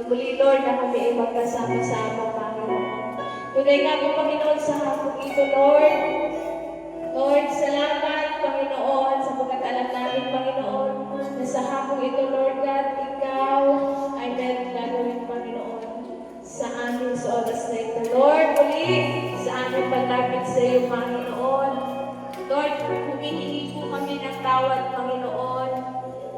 Muli, Lord, na kami ay magkasama-sama, Panginoon. Tunay nga po, Panginoon, sa hapong ito, Lord. Lord, salamat, Panginoon, sa pagkatalam namin, Panginoon, na sa hapong ito, Lord God, Ikaw ay meron gagawin, Panginoon, sa amin sa oras na ito. Lord, muli, sa aming paglapit sa iyo, Panginoon. Lord, humihingi po kami ng tawad, Panginoon.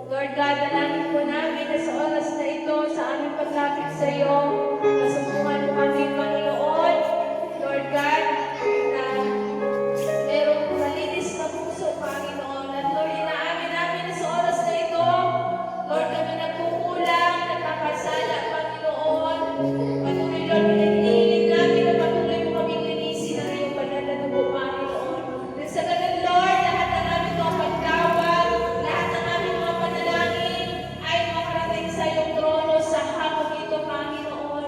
Lord God, dalangin po namin na sa oras na ito, sa aming paglapit sa iyo, masubukan mo kami, Panginoon. Lord God, na merong malinis na puso, Panginoon. At Lord, inaamin namin na sa oras na ito, Lord, kami nagkukulang, nagkakasala, Panginoon. Patuloy, Lord, pinagnilig namin na patuloy mo kaming linisin ang iyong banal na dugo, Panginoon. At sa ganun, Lord, lahat ng aming mga pagtawag, lahat ng aming mga panalangin ay makarating sa iyong trono sa hapon ito, Panginoon.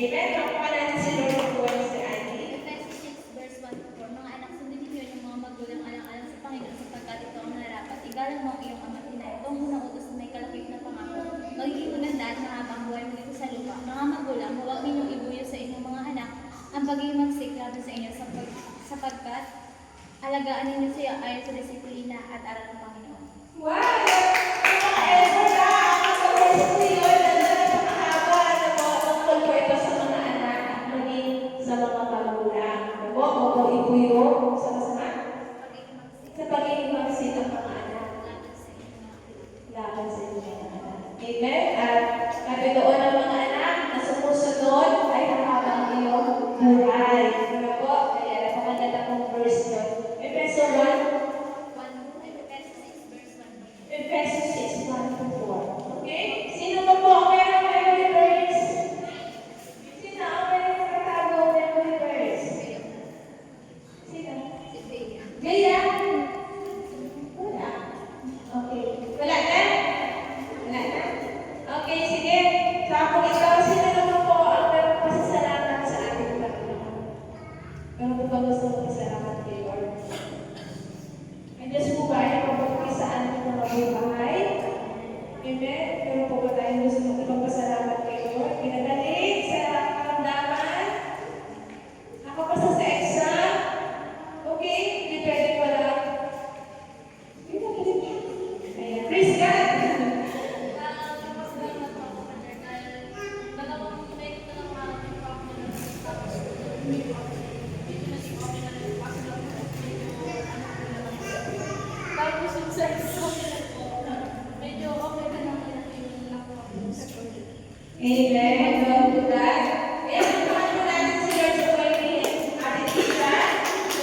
Amen. Pakapa natin si Lord ng buwan si Annie. Ephesians 6 verse 1 to 4. Mga anak, sundin niyo yung mga magulang alang-alang sa Panginoon sapagkat ito ang narapat. Igalang mo ang iyong ama at ina. Ito ang unang utos na may kalakip na pangako. Magiging maganda at mahabang buhay mo dito sa lupa. Mga magulang, huwag ninyong ibuyo sa inyong mga anak ang pagiging magsiklado sa inyo sapagkat alagaan ninyo siya ayon sa disiplina at aral ng Panginoon. Wow! Mga elder na, ang sa si Lord na napakahaba na po tungkol po ito sa mga anak at maging sa mga magulang. Ako, mag-ibuyo sa masama? Sa pagiging magsit ang mga anak. Laban sa inyo mga anak. Amen? At sabi doon ang mga anak na sumusunod ay hahabang iyong buhay. Ano po? Kaya napakaganda pong verse yun. Efeso 1, Ephesians 6, 1 to 4. Okay? Sino pa po ang mayroong memory verse? Sino ang mayroong katago memory verse? Sino? Gaya? Wala. Okay. Wala na? Wala na? Okay, sige. Sa ako ikaw, sino naman po ang mayroong pasasalamat sa ating Panginoon? Meron po ba gusto pasasalamat kay Lord? Ang Diyos po ba ay mabuti sa ating mga buhay? Amen? Pero po ba tayong gusto mong ipagpasalamat kay Lord? Pinagaling sa karamdaman? Nakapasa sa exam? Okay? Hindi pwede pala. Ayan. Praise God! Tapos yung sa medyo okay ka naman yung nakuha ko sa project. Amen. Glory to God. Ayan, samahan po natin si Lord sa buhay ni Ate Tisha. So,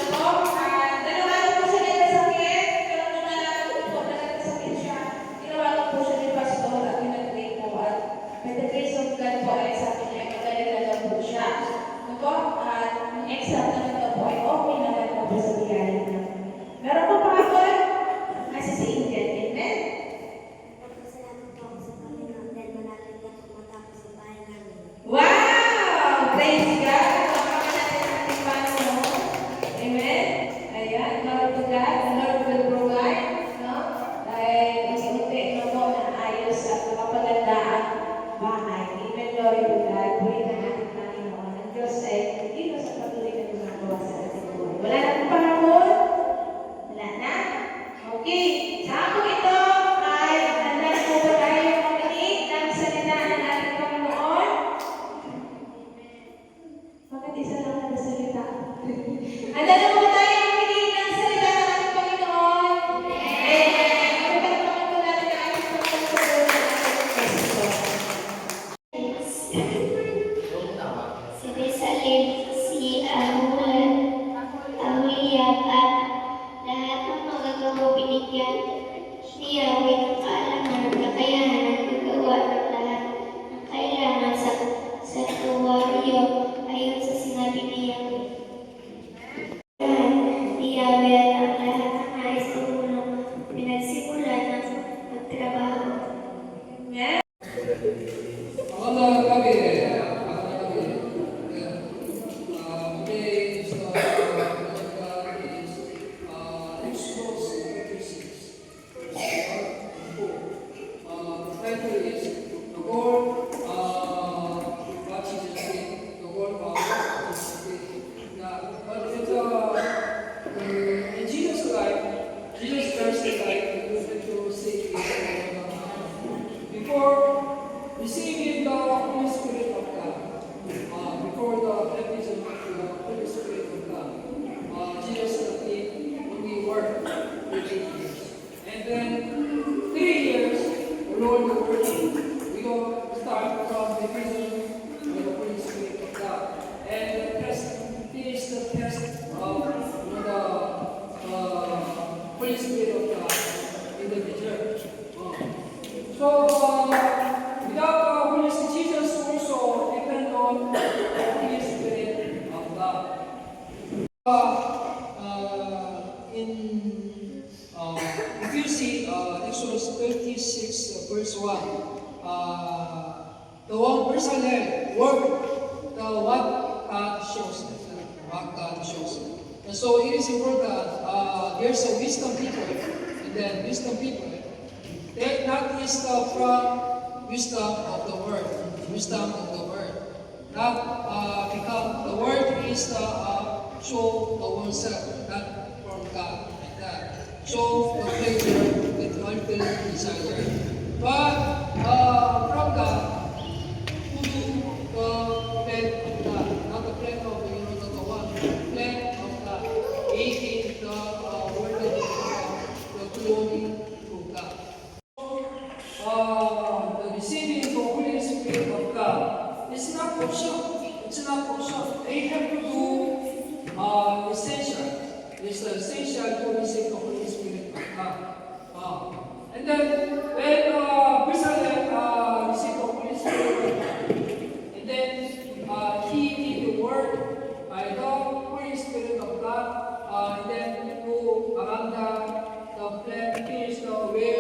dalawagan po siya nagkasakit. Pero nung nalaman po na nagkasakit siya, tinawagan po siya ni Pastor at pinag-pray po. At with the grace of God po ay sabi niya, magaling na daw po siya. Ano po? At yung exam na daw po ay okay naman po sa biyaya niya. Meron po pa ako, kasi si Indian. Amen? Magpasalamat po ako sa Panginoon dahil malapit na po matapos ang bahay namin. Wow! Praise God! Kapag natin ang ating Panginoon. Amen? Ayan, glory to God. The Lord will provide. No? Dahil unti-unti na po na ayos at makapaganda ang bahay. Amen, glory to God. Purihin ang ating Panginoon. Ang Diyos ay dito sa patuloy na gumagawa sa ating buhay. Wala na pong panahon? Wala na? Okay. Sa akong ito ay handa na po ba tayo makinig ng salita ng ating Panginoon? Bakit isa lang nagsalita? Handa na po ba tayo makinig ng salita ng ating Panginoon? Amen. Pagpapalakpan po natin ang ating Panginoon sa buhay ng ating Kristo. Si Rizalin, si Ahulan, Ahuliyab at lahat ng magagawa binigyan ni Yahweh ng kaalaman at kakayahan at gagawa ng lahat ng kailangan sa tuwaryo ayon sa sinabi ni Yahweh. Ni Yahweh at ang lahat ng nais ng unang pinagsimulan ng magtrabaho. Amen. Magandang gabi. Today is Exodus 36. The title is The Lord, what Jesus did. The Lord, what Jesus did. But in Jesus' life, Jesus Christ's life, we have to say before receiving the Holy Spirit of God, before the baptism of the Holy Spirit of God, Jesus did only work for 8 years. And then 3 years, the Lord was working. We all start from the baptism of the Holy Spirit of God. And the test, finish the test of the Holy Spirit of God in the church. So, without the Holy Spirit, Jesus also depend on the Holy Spirit of God. If you see Exodus 36 verse 1, the one person there worked, the And so it is important, there's a wisdom people, and then wisdom people. That is from wisdom of the word, wisdom of the word. Not become, the word is show the oneself, not from God, like that. Show the pleasure with ultimate desire. But from God, to do the plan of God, not the plan of the one, plan of God, making the word of God, the glory to God. The receiving the Holy Spirit of God is not optional. It's not optional. They have to do essential. It's essential to receive the Holy Spirit of God. And then when Brisale received the Holy Spirit, and then he did the work by the Holy Spirit of God, and then to Maganda, the plan, finish the way,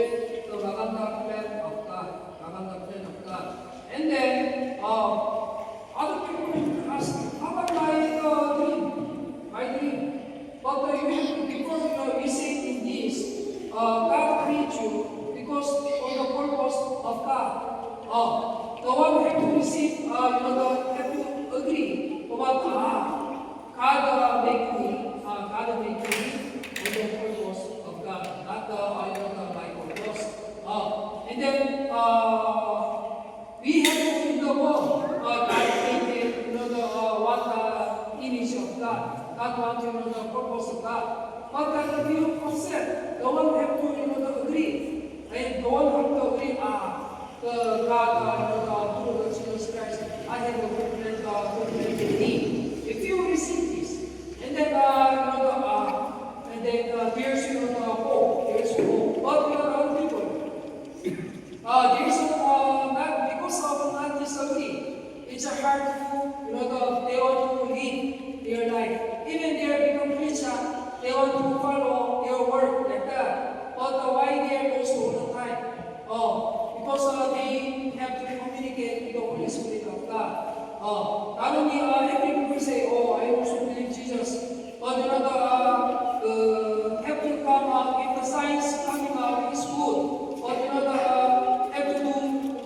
the Maganda plan of God, Maganda plan of God. And then other people ask, how about my dream? My dream. But you have to, before you say in this, God created you because for the purpose of God. The one have to receive, have to agree about God make me, God make me for the purpose of God, not my purpose. And then we have to in the world, God created, what image of God, not what the purpose of God. But that you concept, the one have to agree, and the one have to agree. The God, through the Jesus Christ, I have a complete need. If you receive this, and then there's hope, there's hope. But other people, there's not because of not disagree. It's a hard to they want to lead their life. Even they become Christian, they want to follow their work like that. But why they are lost all the time? Because they have to communicate with the Holy Spirit of God. Not only every people say, "Oh, I also believe Jesus," but have to come out if the signs coming out is good. But have to do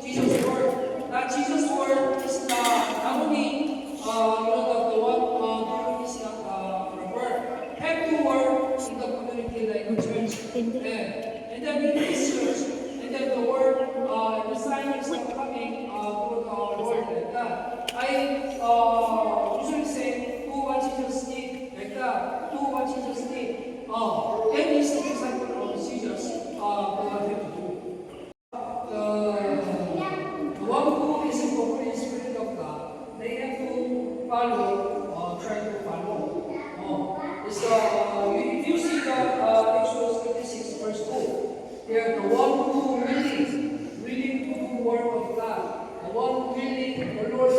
Jesus' word. That Jesus' word is not only the one is preferred. Have to work in the community like the church, and then in this church. And then the word, the sign is not coming through the Lord like that. I usually say, do what Jesus did, like that. Do what Jesus did. That is the disciple of Jesus, what have to do. The one who is in the Holy Spirit of God, they have to follow, try to follow. If you see the Exodus 36 verse 2, they are the one who willing to do the work of God. The one willing, the Lord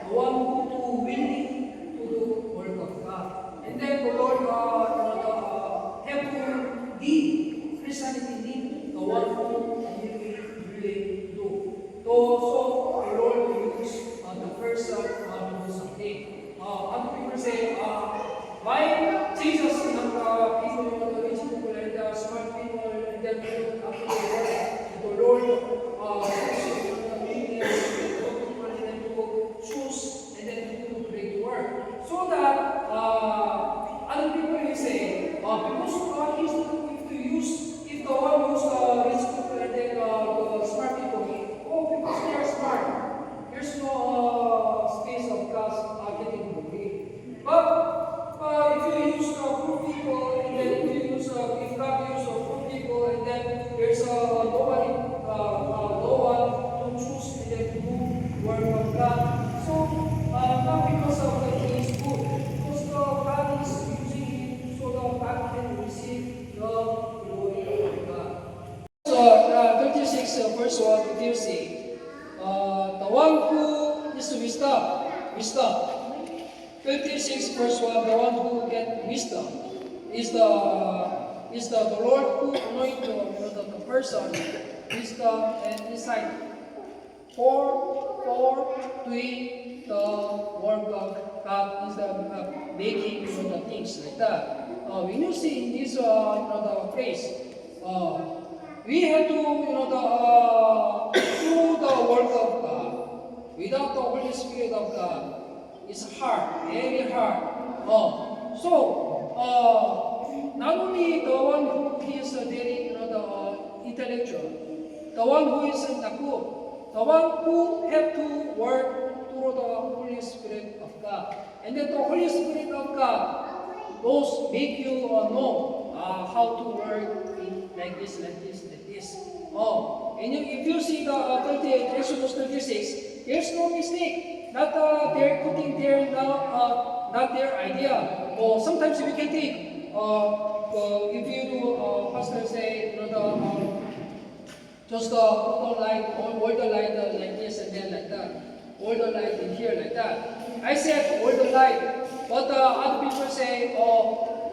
the one who willing to do the work of God. And then the Lord have to lead, Christianity lead, the one who willing to do. So the Lord will use the person to do something. Other people say, why Jesus and people, the rich people and the smart people, and then the Lord choose and then to great work. So that other people will say, because God is going to use, if the one use rich people and then the smart people, because they are smart, there's no space of God's getting glory. But if you use poor people, and then if you use, if God use poor people, and then there's nobody, no one to choose and then to do work of God. So not because of that he is good, because God is using him so that God can receive the glory of God. So 36 verse 1 to 36, the one who is wisdom. 56 verse 1, the one who get wisdom is the Lord who anoint the person, wisdom and insight for doing the work of God is the making the things like that. When you see in this the place, we have to do the work of God. Without the Holy Spirit of God, it's hard, very hard. Not only the one who is very the intellectual, the one who is not good, the one who have to work through the Holy Spirit of God. And then the Holy Spirit of God those make you know how to work like this, like this, like this. If you see the Exodus 36, there's no mistake. Not they're putting their not their idea. Or sometimes we can think if you do pastor say just put the light, all the light like this and then like that. All the light in here like that. I said all the light, but other people say,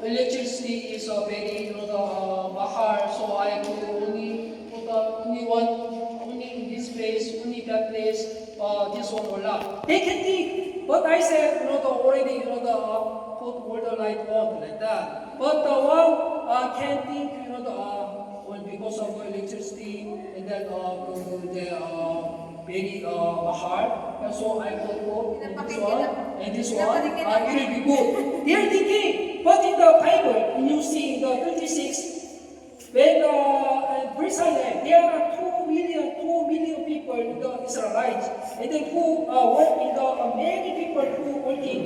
electricity is very mahal, so I will only put only one, only in this place, only that place, this one or not. They can think, but I said, already, put all the light on like that. But the one can think, because of electricity and then very mahal, and so I will put this one and this one. It will be good. They are thinking, but in the Bible, when you see in the 36, when Jerusalem, there are 2 million people in the Israelites, and then who work in the many people who working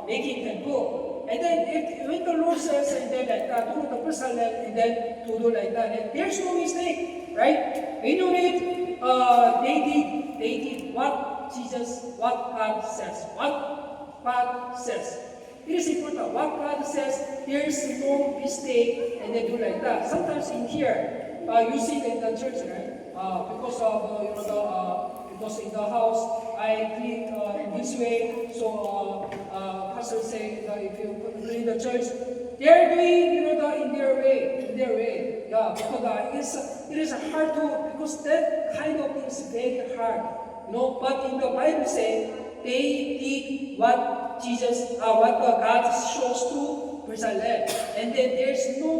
making temple. And then when the Lord says and then like that, to the Jerusalem and then to do like that, and there's no mistake, right? When you read, they did what God says. What God says. It is important. What God says, there is no mistake, and they do like that. Sometimes in here, you see in the church, right? Because of because in the house I clean in this way. So pastor say if you clean the church, they are doing in their way. Yeah, because it is hard to, because that kind of thing is very hard. But in the Bible say they did what God shows to Jerusalem, and then there's no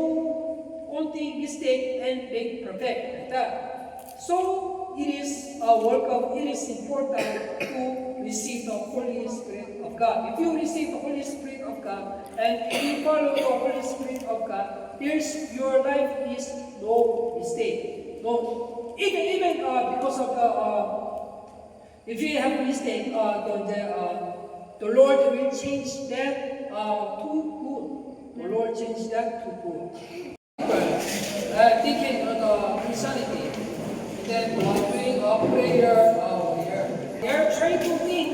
only mistake and make perfect like that. So it is it is important to receive the Holy Spirit of God. If you receive the Holy Spirit of God and you follow the Holy Spirit of God, your life is no mistake. No, even because of if you have a mistake, the Lord will change that to good. The Lord changed that to good. Thinking of the Christianity, and then doing a prayer here. They are trying to think.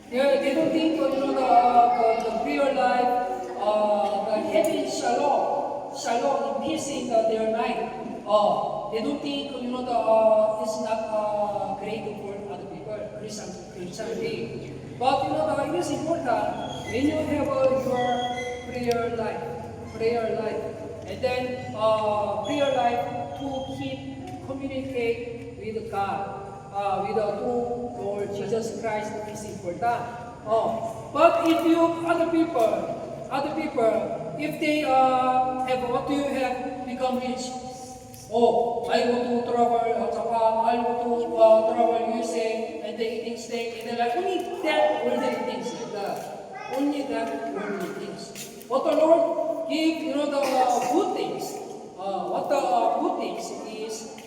They don't think the prayer life, the heaven shalom in peace in their mind. They don't think it's not great for other people, Christianity. But it is important when you have your prayer life, and then prayer life to keep communicate with God, with the true Lord Jesus Christ is important. But if you other people, if they have what you have become rich. I want to travel Japan, I want to travel USA, and they eating steak, and they're like, only that worldly things like that. Only that worldly things. But the Lord give, the good things. What the good things is,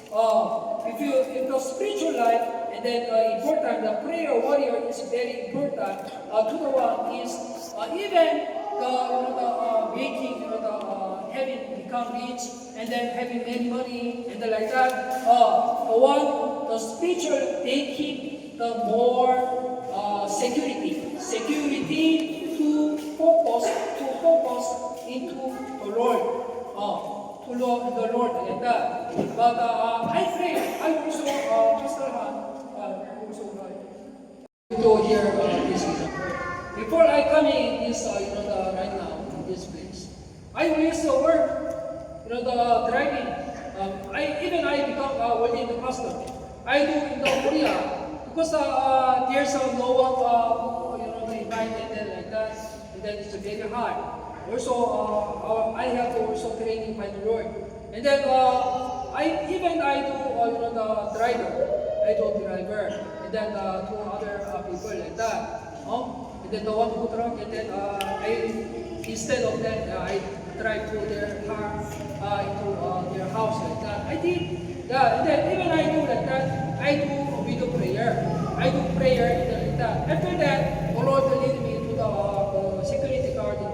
if the spiritual life, and then important, the prayer warrior is very important. To the one is even the making, having become rich, and then having many money, and then like that. The spiritual, they keep the more security to focus into the Lord, the Lord like that. But I pray, I also, Pastor Han, also to hear this. Before I come in this, right now in this place, I always work. The driving. I become working in the pastor. I do in the Korea because there's no one, invited and like that, and then it's very hard. Also, I have to also training by the Lord, and then I do the driver, and then two other people like that. And then the one who truck, and then instead of that, I drive to their car into their house like that. I did, and then even I do like that. I do video prayer. I do prayer and then like that. After that, the Lord lead me to the security guard in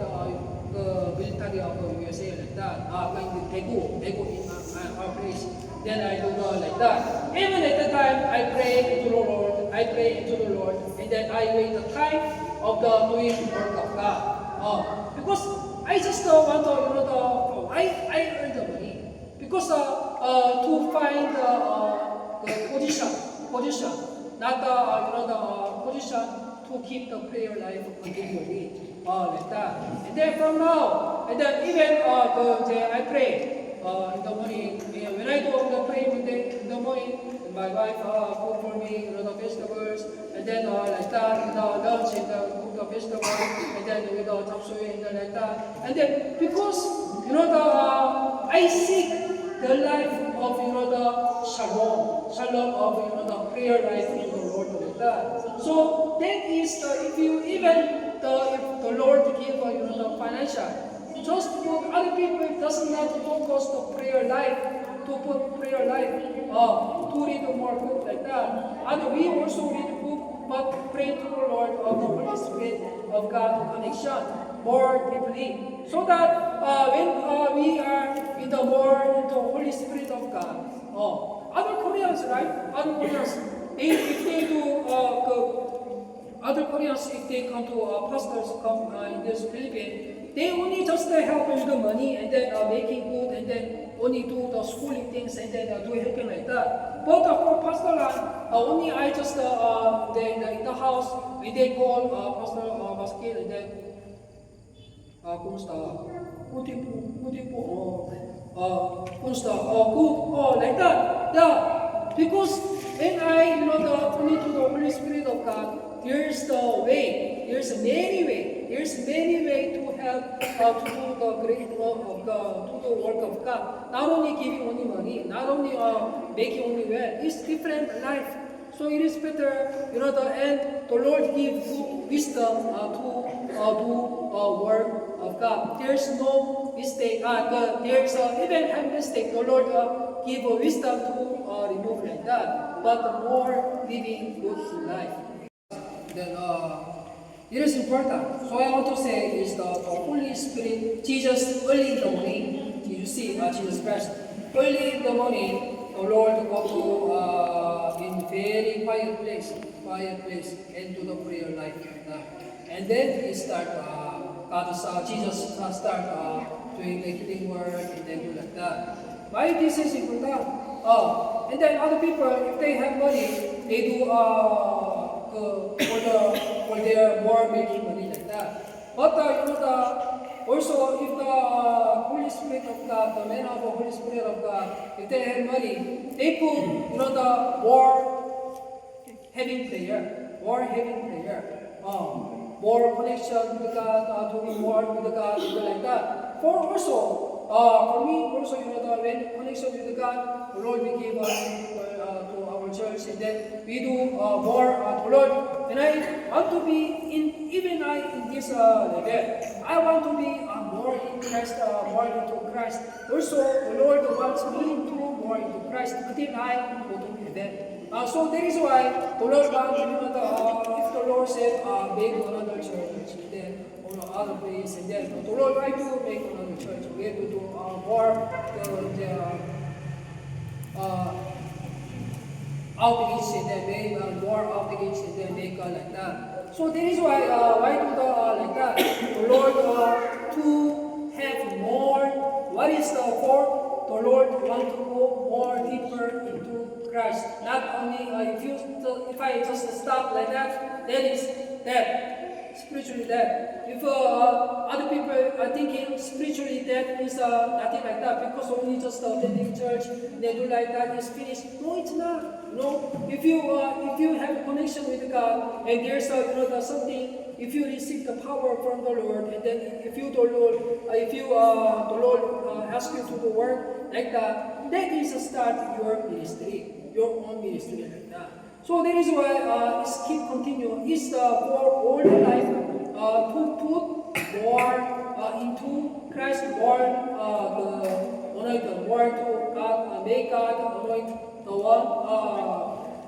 the military of the USA like that. Going to Daegu in our place. Then I do like that. Even at the time, I pray into the Lord, and then I wait the time of the doing work of God. Because I just want to, I earn the money. Because to find the position, not the position to keep the prayer life continually, like that. And then from now, and then even I pray in the morning. When I do the prayer in the morning, my wife cook for me the vegetables, and then like that, in the lunch, and cook the vegetables, and then with the chapsui, and then like that. And then because I seek the life of the shalom of the prayer life to the Lord like that. So that is if the Lord give the financial. Just for other people, it does not focus the prayer life, to put prayer life, to read more book like that. And we also read book, but pray to the Lord of the Holy Spirit of God connection more deeply. So that when we are in the more into Holy Spirit of God, other Koreans, right? Other Koreans, if they do other Koreans, if they come to pastors come in this Philippines, they only just help with the money and then making food and then only do the schooling things and then do helping like that. But for pastor only I just then in the house when they call Pastor Baskin and then kumusta? Puti po, kumusta? Good, like that. Yeah, because when I only to the Holy Spirit of God, here's the way. There's many way to help to do the great work of God, to the work of God. Not only giving only money, not only making only wealth. It's different life. So it is better, and the Lord gives wisdom to do work of God. There's no mistake. There's even a mistake. The Lord give wisdom to remove like that. But more living good life. Then it is important. So I want to say is the Holy Spirit, Jesus early in the morning, you see Jesus Christ. Early in the morning, the Lord go to in very quiet place and do the prayer life. And then he start, Jesus start doing the healing work and then do like that. Why this is important? And then other people, if they have money, they do for their more making money like that. But also if the Holy Spirit of God, the men of the Holy Spirit of God, if they have money, they put the more having prayer, more connection with God, doing more with God, like that. For me also, when connection with God, the Lord will give us to our church, and then we do more to Lord. And I want to be in this level. I want to be more in Christ, more into Christ. Also, the Lord wants me to more into Christ until I go to heaven. So that is why the Lord wants if the Lord said make another church, then other place, and then the Lord wants to make another church. We have to do more outreach, and then make more outreach, and then make like that. So that is why do the like that? The Lord to have more. What is the for? The Lord want to go more deeper into Christ. Not only if I just stop like that, that is that. spiritually dead. If other people are thinking spiritually dead is nothing like that, because only just attending church, they do like that, it's finished. No, it's not. No, if you have a connection with God, and there's something, if you receive the power from the Lord, and then if you the Lord asks you to do work like that, that is a start your ministry, your own ministry like that. So that is why it's keep continue. It's for all the life to put more into Christ, more the anointed, more to God, make God anoint the one,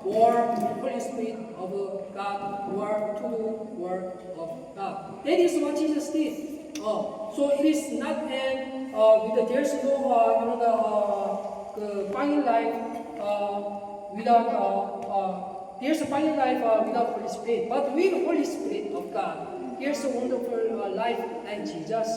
more Holy Spirit of God, more to do work of God. That is what Jesus did. So it is not an there's no the final life without there's a final life without Holy Spirit, but with the Holy Spirit of God, here's a wonderful life like Jesus.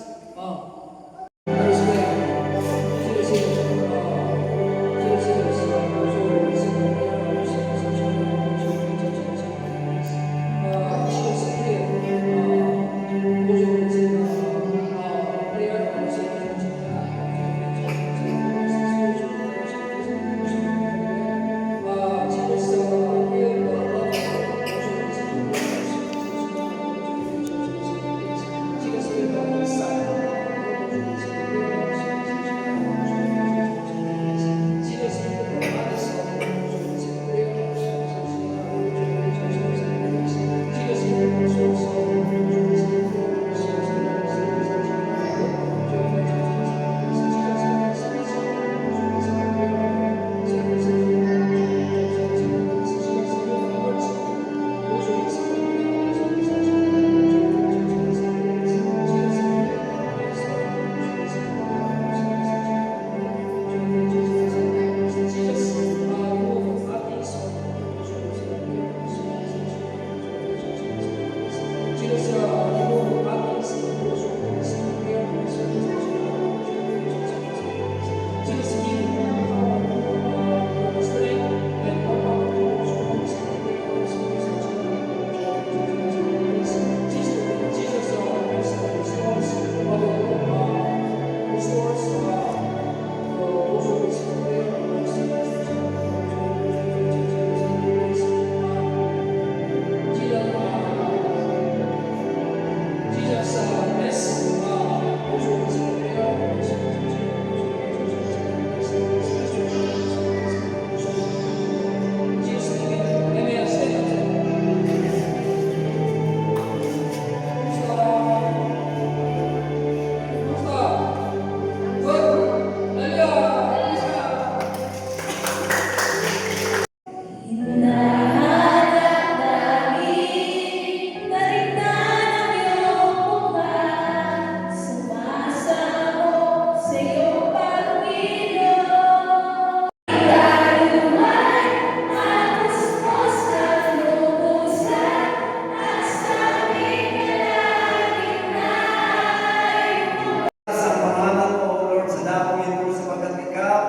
Sa pangalan mo, O Lord, sa dakong ito, sapagkat ikaw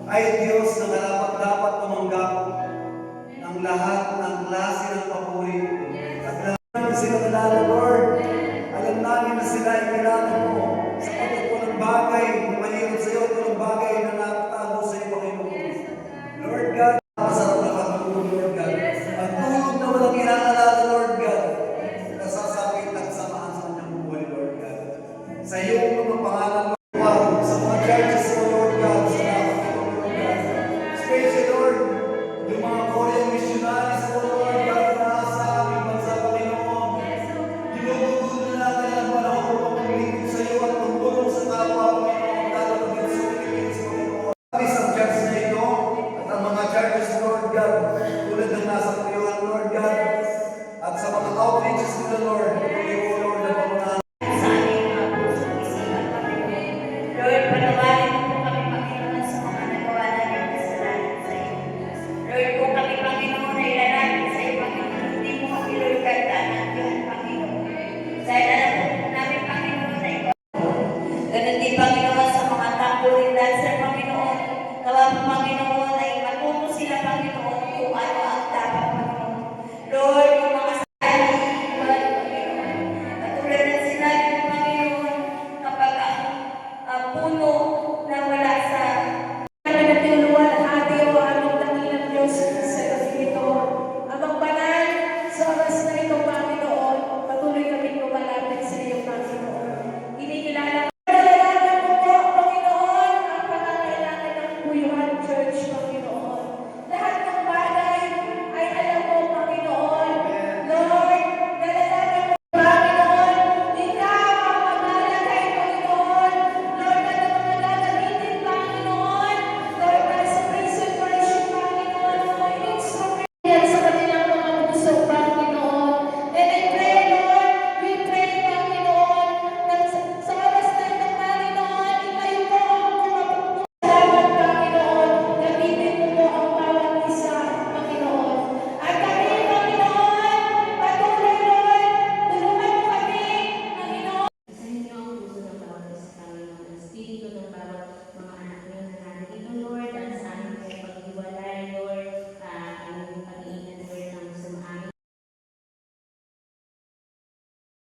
ay Diyos na karapat-dapat tumanggap ng lahat ng klase ng papuri. At lahat ng sila kilala, Lord, alam namin na sila ay kailangan